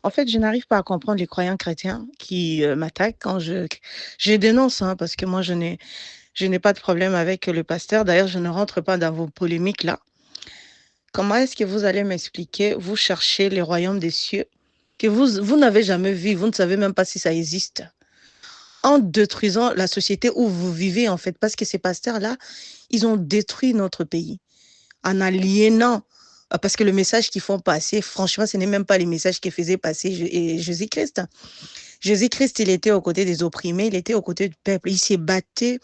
En fait, je n'arrive pas à comprendre les croyants chrétiens qui m'attaquent quand je dénonce, hein, parce que moi, je n'ai pas de problème avec le pasteur. D'ailleurs, je ne rentre pas dans vos polémiques là. Comment est-ce que vous allez m'expliquer, vous cherchez les royaumes des cieux, que vous n'avez jamais vu, vous ne savez même pas si ça existe, en détruisant la société où vous vivez, en fait, parce que ces pasteurs-là, ils ont détruit notre pays en aliénant. Parce que le message qu'ils font passer, franchement, ce n'est même pas les messages que faisait passer Jésus-Christ. Jésus-Christ, il était aux côtés des opprimés, il était aux côtés du peuple. Il s'est battu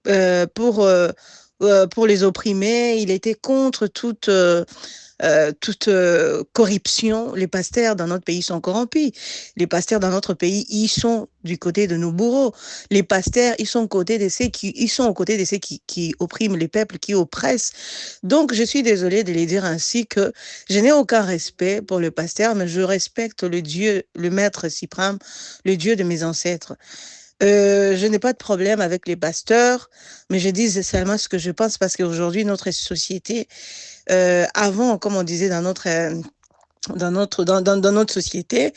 euh, pour, euh, pour les opprimés, il était contre toute corruption. Les pasteurs dans notre pays sont corrompus. Les pasteurs dans notre pays, ils sont du côté de nos bourreaux. Les pasteurs, ils sont, ils sont aux côtés de ceux qui oppriment les peuples, qui oppressent. Donc, je suis désolée de les dire ainsi que je n'ai aucun respect pour le pasteur, mais je respecte le Dieu, le Maître suprême, le Dieu de mes ancêtres. Je n'ai pas de problème avec les pasteurs, mais je dis seulement ce que je pense parce qu'aujourd'hui, notre société, avant, comme on disait dans notre société,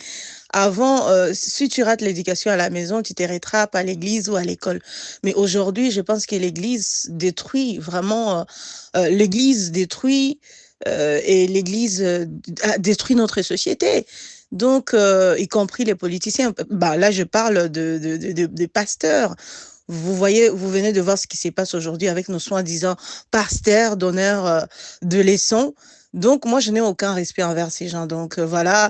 avant, si tu rates l'éducation à la maison, tu te rattrapes à l'église ou à l'école. Mais aujourd'hui, je pense que l'église détruit vraiment, l'église détruit et l'église détruit notre société. Donc, y compris les politiciens. Bah, là, je parle des pasteurs. Vous voyez, vous venez de voir ce qui se passe aujourd'hui avec nos soi-disant pasteurs, donneurs de leçons. Donc, moi, je n'ai aucun respect envers ces gens. Donc, voilà,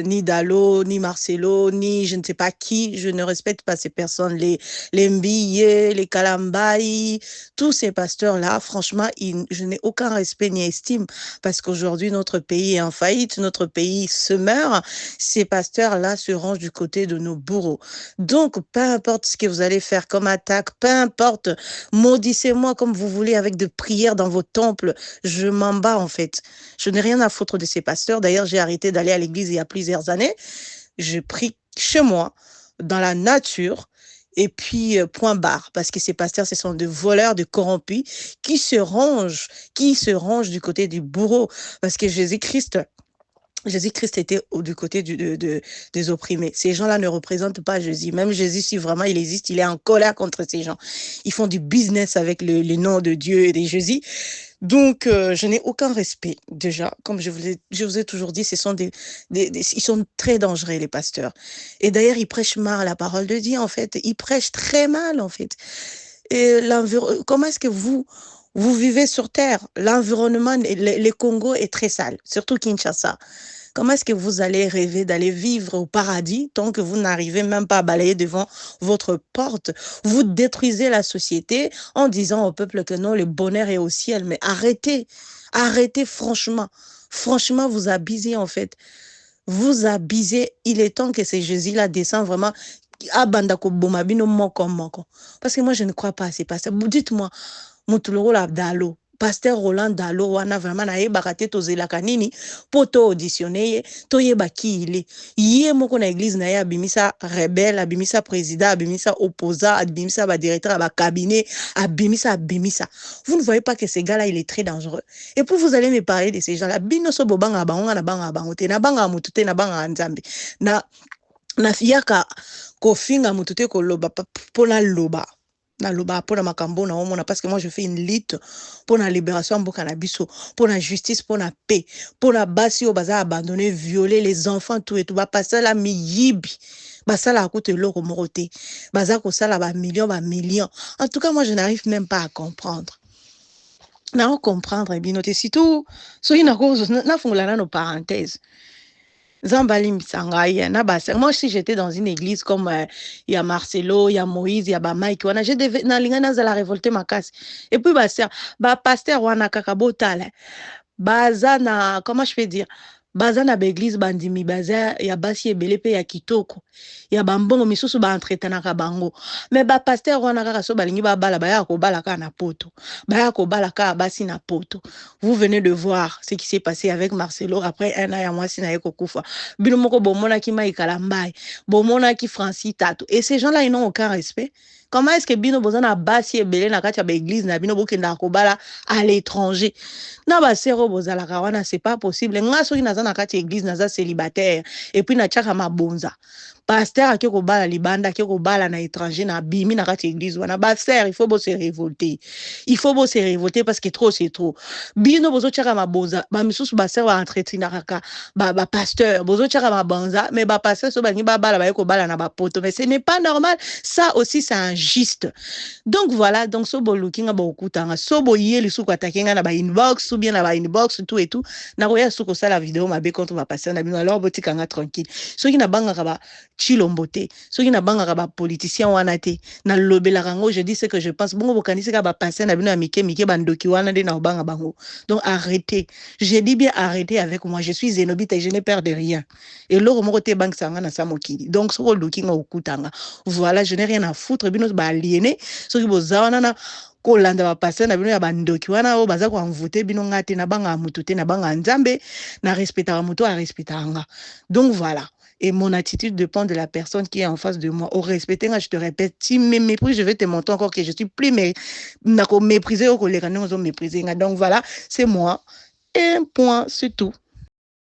ni Dalo, ni Marcelo, ni je ne sais pas qui, je ne respecte pas ces personnes. Les Mbillé, les Kalambaï, tous ces pasteurs-là, franchement, je n'ai aucun respect ni estime parce qu'aujourd'hui, notre pays est en faillite, notre pays se meurt. Ces pasteurs-là se rangent du côté de nos bourreaux. Donc, peu importe ce que vous allez faire comme attaque, peu importe, maudissez-moi comme vous voulez avec de prières dans vos temples. Je m'en bats, en fait. Je n'ai rien à foutre de ces pasteurs. D'ailleurs, j'ai arrêté d'aller à l'église il y a plusieurs années. Je prie chez moi, dans la nature. Et puis, point barre, parce que ces pasteurs, ce sont des voleurs, des corrompus qui se rangent du côté du bourreau. Parce que Jésus-Christ était du côté des opprimés. Ces gens-là ne représentent pas Jésus. Même Jésus, si vraiment il existe, il est en colère contre ces gens. Ils font du business avec le nom de Dieu et de Jésus. Donc, je n'ai aucun respect, déjà. Comme je vous ai toujours dit, ce sont ils sont très dangereux, les pasteurs. Et d'ailleurs, ils prêchent mal la parole de Dieu, en fait. Ils prêchent très mal, en fait. Et comment est-ce que vous vivez sur Terre? L'environnement, le Congo est très sale, surtout Kinshasa. Comment est-ce que vous allez rêver d'aller vivre au paradis tant que vous n'arrivez même pas à balayer devant votre porte? Vous détruisez la société en disant au peuple que non, le bonheur est au ciel. Mais arrêtez, arrêtez franchement. Franchement, vous abusez en fait. Vous abusez. Il est temps que ces Jésus-là descendent vraiment. Abandako bomabino moko moko. Parce que moi, je ne crois pas à ces pasteurs. Dites-moi, Mutuloro Dalo, pasteur Roland Dalo, wana vraiment na yebaka te tozelaka nini, po to auditionné ye, to yeba ki il est. Yé moko na église na ye abimisa rebelle, abimisa président, abimisa opposant, abimisa ba directeur, ba cabinet, abimisa. Vous ne voyez pas que ce gars-là, il est très dangereux. Et puis vous allez me parler de ces gens-là. Bino so bobanga bango na banga bango te, na banga mutute, na banga nzambe. Na fiyaka kofinga mutute ko loba, pona loba. Na loba pour makambo na omona parce que moi je fais une lutte pour la libération mboka na biso, pour la justice, pour la paix, pour la basi au baza abandonner, violer les enfants tout et tout ba passer la miyibi. Basala akute loko morote. Baza ko sala ba millions. En tout cas, moi je n'arrive même pas à comprendre. Na comprendre bien noté surtout so ina cause na fungula nos parenthèses. Zambali Msangai, moi, si j'étais dans une église comme il y a Marcelo, il y a Moïse, il y a Mike, j'ai des na la révolter ma casse. Et puis, pasteur, wana kakabotale. Bazana, comment je peux dire? Bazana l'église bandimi, baza, ya basi ebele pe ya kitoko. Ya bambongo misusu ba entretenaka bango. Mais pasteur wana kaka so balingi ba bala, baya ko bala ka na poto. Baya ko bala ka basi na poto. Vous venez de voir ce qui s'est passé avec Marcelo après un an ya mwasi na yeko kufa. Binomoko bomona ki maïka lambai. Bomona ki Francis Tato. Et ces gens-là, ils n'ont aucun respect. Comment est-ce que bino bozana basi ebele na kati ya ba église na bino bokenda kobala à l'étranger? Na ba sero bozala kawana, c'est pas possible. Nga soki naza na kati ya église naza célibataire et puis na tchaka mabonza. Pasteur ake kobala libanda, ake kobala na étranger na bimi na kati ya église wana. Ba sœur, il faut bo se révolter. Il faut bo se révolter parce que trop c'est trop. Bino bozo tchaka mabonza, ba misusu ba sœur ba entretenir kaka ba pasteur, bozo tchaka mabonza, mais ba pasteur so ba ngi ba bala ba ko bala na ba poto, mais ce n'est pas normal. Ça aussi c'est injuste. Donc voilà, donc sobo looking aba okutanga, sobo yeli suko atakenga na ba inbox ou bien na ba inbox tout et tout. Na roya suko ça la vidéo mabe contre ma passer na bino alors botikanga tranquille. Soki na banga kaba chilombote, soki na banga kaba politicien wana te, na lobela rango je dis ce que je pense. Bongo bokanisi ka ba passer na bino mike mike bandoki wana de na banga bango. Donc arrêtez. Je dis bien arrêtez avec moi. Je suis Zénobite et je n'ai peur de rien. Et l'oro moko te bank sanga na samokili. Donc sobo looking okutanga. Voilà, je n'ai rien à foutre bino ba aliéné. Soki bozawana na kolanda ba passer na bino ya bandoki wana o baza ko envoûter bino ngate na banga mutu te na banga nzambe na respectera mutu a respectanga. Donc voilà. Et mon attitude dépend de la personne qui est en face de moi. Au respecter, je te répète, si me méprises, je vais te montrer encore que je suis plus méprisé au collègue. Donc voilà, c'est moi. Et un point, c'est tout.